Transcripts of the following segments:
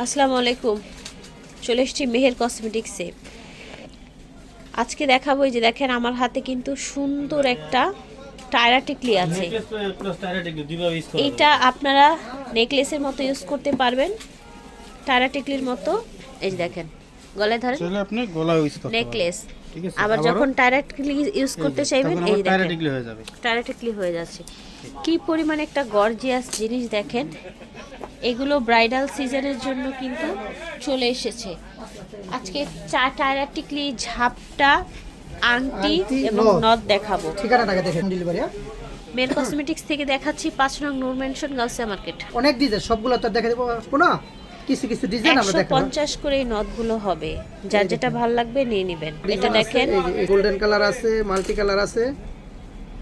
আসসালামু আলাইকুম। চলে এসেছি মেহের কসমেটিক্সে। আজকে দেখাবো, এই যে দেখেন আমার হাতে কিন্তু সুন্দর একটা টায়রা টিকলি আছে। এইটা আপনারা নেকলেসের মতো ইউজ করতে পারবেন, টায়রা টিকলির মতো। এই যে দেখেন গলায় ধরেন, তাহলে আপনি গলা ইউজ করতে পারবেন, নেকলেস। ঠিক আছে। আবার যখন টায়রা টিকলি ইউজ করতে চাইবেন, এই দেখেন টায়রা টিকলি হয়ে যাবে। টায়রা টিকলি হয়ে যাচ্ছে। কি পরিমাণ একটা গর্জিয়াস জিনিস দেখেন। এগুলো ব্রাইডাল সিজনের জন্য কিন্তু চলে এসেছে। আজকে টায়রা টিকলি, ঝাপটা, আংটি এবং নথ দেখাবো। ঠিকানাটাকে দেখেন ডেলিভারি। মেল কসমেটিক্স থেকে দেখাচ্ছি 5 নং নূর মেনশন, গাউসিয়া মার্কেট। অনেক ডিজাইন, সবগুলো তো দেখা দেবো না, কিছু কিছু ডিজাইন আমরা দেখাবো। 150 করে এই নথগুলো হবে, যার যেটা ভালো লাগবে নিয়ে নেবেন। এটা দেখেন গোল্ডেন কালার আছে, মাল্টি কালার আছে,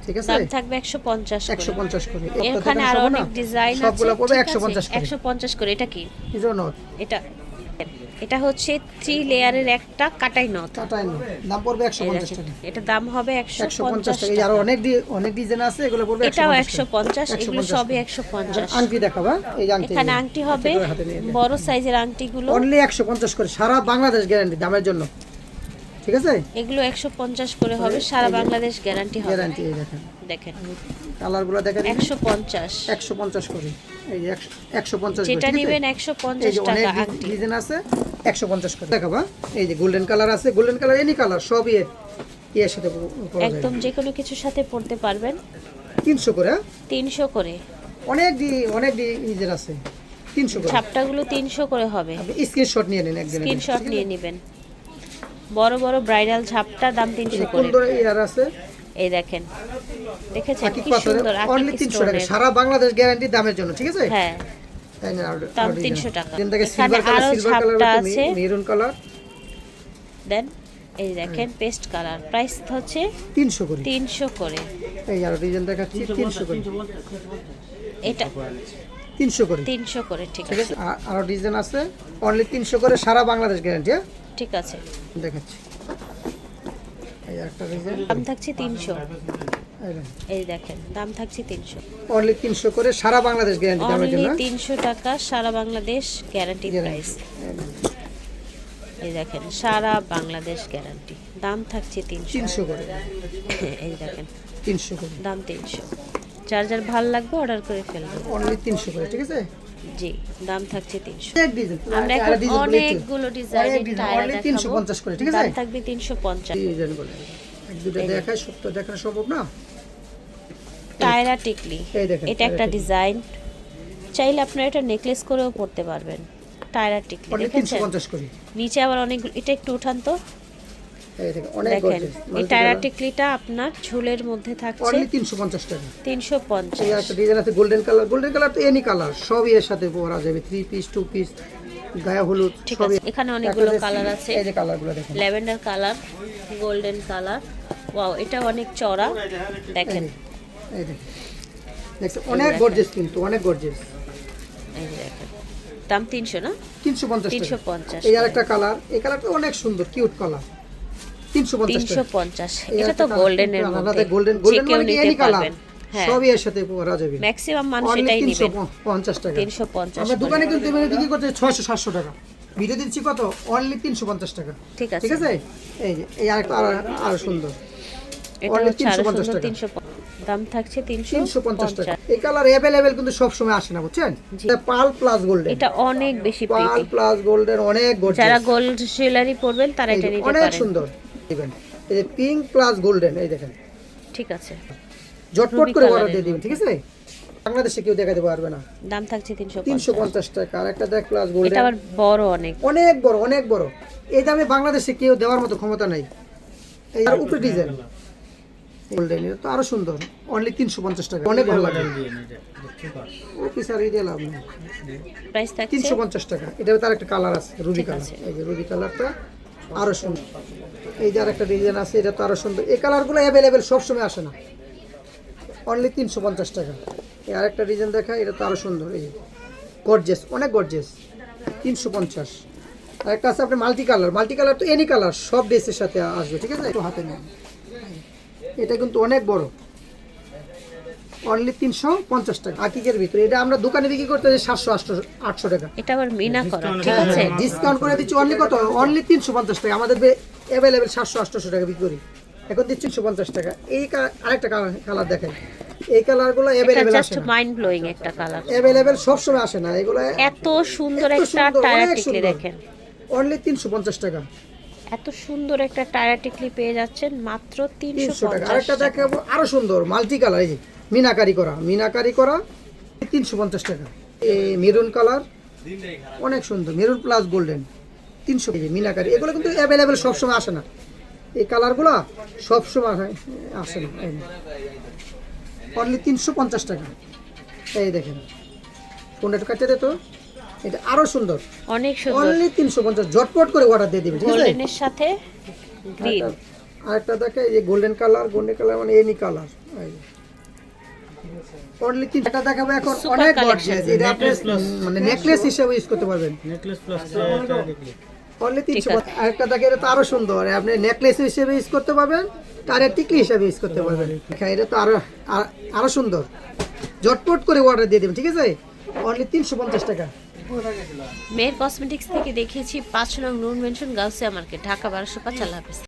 ঠিক আছে। দাম থাকবে 150 করে। 150 করে। এখানে আরো অনেক ডিজাইন আছে, সবগুলো পড়বে ঠিক আছে? 150 করে। 150 করে। এটা কি? ইজো নট। এটা হচ্ছে 3 লেয়ারের একটা কাটাই নথ। কাটাই নট, দাম পড়বে 150 টাকা। এটা দাম হবে 150 টাকা। এই আরো অনেক ডিজাইন আছে, এগুলো পড়বে 150 এটাও টাকা। 150, এগুলো সবই 150। আংটি দেখাবা, এই আংটি। এখানে আংটি হবে বড় সাইজের আংটিগুলো, অনলি 150 করে, সারা বাংলাদেশ গ্যারান্টি দামের জন্য, ঠিক আছে। এগুলো 150 করে হবে, সারা বাংলাদেশ গ্যারান্টি হবে। গ্যারান্টি। এই দেখেন, দেখেন কালারগুলো দেখেন। 150 150 করে। এই যে 150 করে, যেটা ঠিক আছে? নেবেন এই 150 যে অনেক টাকা আংটি। ডিজাইন আছে, 150 করে দেখাবা। এই যে গোল্ডেন কালার আছে, গোল্ডেন কালার এনি কালার সবই এর সাথে পরা যায়। একদম যে কোনো কিছুর সাথে পড়তে পারবেন। 300 করে। 300 করে। অনেক ডিজাইন আছে, 300 করে। ছাপটাগুলো 300 করে হবে। আপনি স্ক্রিনশট নিয়ে নেন, একদিন স্ক্রিনশট নিয়ে নেবেন। বড় বড় ব্রাইডাল ঝাপটা দাম 300 করে। সুন্দর ইয়ার আছে, এই দেখেন, দেখেছেন আকিক কি পাথরের, সুন্দর অনলি আকিক 300 টাকা, স্টোনের। সারা বাংলাদেশ গ্যারান্টি দামের জন্য, ঠিক আছে। হ্যাঁ, তাই না? দাম 300 টাকা। দেন দেখে এখানে সিলভার কালার, আরো সিলভার কালার ঝাপটা আছে, আছে। মেরুন কালার দেন এই দেখেন পেস্ট কালার, প্রাইস হচ্ছে 300 করে। 300 করে। এই আরো ডিজাইন দেখাচ্ছি, 300 করে। এটা 300 করে, 300 করে, ঠিক ঠিক আছে। আছে। আরো ডিজাইন আছে, অনলি 300 করে, সারা বাংলাদেশ গ্যারান্টি। হ্যাঁ, ঠিক আছে, দেখাচ্ছি। এই একটা ডিজাইন, দাম থাকছে 300। এই দেখেন, এই দেখেন দাম থাকছে 300। অনলি 300 করে, সারা বাংলাদেশ গ্যারান্টি দামের অনলি জন্য। 300 টাকা, সারা বাংলাদেশ গ্যারান্টি প্রাইস। এই দেখেন সারা বাংলাদেশ গ্যারান্টি, দাম থাকছে 300 300 করে, এই দেখেন 300 করে, দাম 300। যার যার ভালো লাগবে অর্ডার করে ফেলবেন। অনলি 300 করে, ঠিক আছে। জি, দাম থাকছে 300। এক ডিজাইন, আমরা এখন অনেকগুলো ডিজাইনের টায়রা অনলি দেখাবো। 350 করে, ঠিক আছে। দাম থাকবে 350। ডিজাইন বলে এক দুটো দেখায়, সব তো দেখানো সম্ভব না। টায়রা টিকলি, এই দেখেন, এটা একটা ডিজাইন। চাইলে আপনারা এটা নেকলেস করেও পড়তে পারবেন। টায়রা টিকলি অনলি দেখেছেন, 350 করে। নিচে আবার অনেকগুলো। এটা একটু উঠান তো, এই দেখেন, অনেক দেখেন গর্জিয়াস। এই টায়রা টিকলিটা আপনার ঝুলের মধ্যে থাকছে অনলি 350 টাকা। 350। এই একটা ডিজাইন আছে গোল্ডেন কালার, গোল্ডেন কালার তো এনি কালার সবই এর সাথে পরা যাবে, 3 পিস 2 পিস, গায়ে হলুদ ঠিক সবই। আছে, এখানে অনেকগুলো কালার আছে। এই যে কালারগুলো দেখেন, lavender colour, golden colour. Wow, এটা অনেক চড়া, দেখেন। এই দেখেন, দেখছেন অনেক গর্জিয়াস, কিন্তু অনেক গর্জিয়াস। এই যে দেখেন, দাম 300 না? 350 টাকা। 350। এই আরেকটা কালার, এই কালারটা অনেক সুন্দর, কিউট কালার, 350 টাকা। 350। এটা তো গোল্ডেনের মধ্যে, গোল্ডেন যে গোল্ডেন কেউ মানে নিতে এনি কালার পারবেন। হ্যাঁ, সবই এর সাথে পরা যাবে। ম্যাক্সিমাম মানুষ অনলি এটাই নেবেন। 350 টাকা। 350 আমরা দোকানে কিন্তু এমনি বিক্রি করতে 600-700 টাকা, ভিডিও দিচ্ছি কত, অনলি 350 টাকা, ঠিক আছে। ঠিক আছে। এই যে এই আরেকটা আরো সুন্দর, এটা only হচ্ছে আরো 350 সুন্দর, টাকা। 350। দাম থাকছে 350 টাকা। 350। এই কালার अवेलेबल কিন্তু সব সময় আসে না, বুঝছেন। এটা পার্ল প্লাস গোল্ডেন, এটা অনেক বেশি পার্ল প্রিটি। প্লাস গোল্ডেন, অনেক যারা গর্জিয়াস, গোল্ড জুয়েলারি পরবেন তারা এটা নিতে অনেক পারেন। সুন্দর। দিবেন এই যে পিঙ্ক প্লাস গোল্ডেন, এই দেখেন, ঠিক আছে, ঝটপট করে অর্ডার কালারের দিয়ে দিবেন, ঠিক আছে। বাংলাদেশে কেউ দেখাতে পারবে না। দাম থাকছে 350। 350 টাকা। আর একটা দেখ প্লাস এটা গোল্ডেন, আবার বড় অনেক। অনেক বড়, অনেক বড়। এই দামে বাংলাদেশে কেউ দেওয়ার মতো ক্ষমতা নাই। এই আর উপরে ডিজাইন গোল্ডেন, এটা তো আরো সুন্দর, অনলি 350 টাকা, অনেক ভালো লাগে। ও পিস আর ইডে লাভ নেই, প্রাইস থাকছে 350 টাকা। এটার তার একটা কালার আছে, রুবি ঠিক কালার। আছে। এই যে রুবি কালারটা আরো সুন্দর। এই যে আরেকটা ডিজাইন আছে, এটা তো আরো সুন্দর। এই কালারগুলো अवेलेबल সব সময় আসে না, অনলি 350 টাকা। এই আরেকটা ডিজাইন দেখা, এটা তো আরো সুন্দর, এই গর্জিয়াস, অনেক গর্জিয়াস, 350। আর একটা আছে আপনি মাল্টি কালার, মাল্টি কালার তো এনি কালার সব ড্রেসের সাথে আসবে, ঠিক আছে। একটু হাতে নেন, এটা কিন্তু অনেক বড়, অনলি 350 টাকা আকিকের ভিতরে। এটা আমরা দোকানে বিক্রি করতে 700-800 টাকা। এটা আবার মিনা করা, ঠিক আছে। ডিসকাউন্ট করে দিচ্ছি অনলি কত, অনলি 350 টাকা। আমাদের অ্যাভেলেবেল 700-800 টাকা বিক্রি করি, এখন দিচ্ছি 350 টাকা। এই আরেকটা কালার দেখেন, এই কালারগুলো অ্যাভেলেবেল জাস্ট আসে না, মাইন্ড ব্লোয়িং একটা কালার, অ্যাভেলেবেল সব সময় আসে না এগুলো। এত সুন্দর একটা টায়ার টিকলি দেখেন, অনলি 350 টাকা। এত সুন্দর একটা টায়ার টিকলি পেয়ে যাচ্ছেন মাত্র 300 টাকা। 350 আরেকটা দেখাবো আরো সুন্দর মাল্টি কালার, এই যে মিনাকারি করা 350 টাকা। এই মেরুন কালার অনেক সুন্দর, মেরুন প্লাস গোল্ডেন 300 টাকা মিনাকারি। এগুলো কিন্তু অ্যাভেলেবেল সবসময় আসে না, এই কালারগুলো সবসময় আসে না। অনলি 350 টাকা। এই দেখেন, ফোনটা একটু কাটতে দে তো, এটা আরো সুন্দর, অনেক সুন্দর, অনলি 350। ঝটপট করে অর্ডার দিয়ে দিবেন, ঠিক আছে। গোল্ডেনের সাথে গ্রিন। আরেকটা দেখে এই যে গোল্ডেন কালার মানে এনি কালার, অনলি 3 টাকা দেখাবো এখন। Super অনেক collection। গর্জিয়াস, এটা আপনি মানে নেকলেস হিসেবে ইউজ করতে পারবেন। Necklace plus only 300। আরেকটা দেখে এটা তো আরো সুন্দর, আপনি নেকলেস হিসেবে ইউজ করতে পারবেন, টারের টিকলি হিসেবে ইউজ করতে পারবেন। হ্যাঁ, এটা তো আরো সুন্দর, ঝটপট করে অর্ডার দিয়ে দেবেন, ঠিক আছে। অনলি 350 টাকা। মেয়ের কসমেটিক্স থেকে দেখিয়েছি 5 নং নূর মেনশন গাউসিয়া মার্কেট, ঢাকা 1205। আল্লাহ হাফেজ।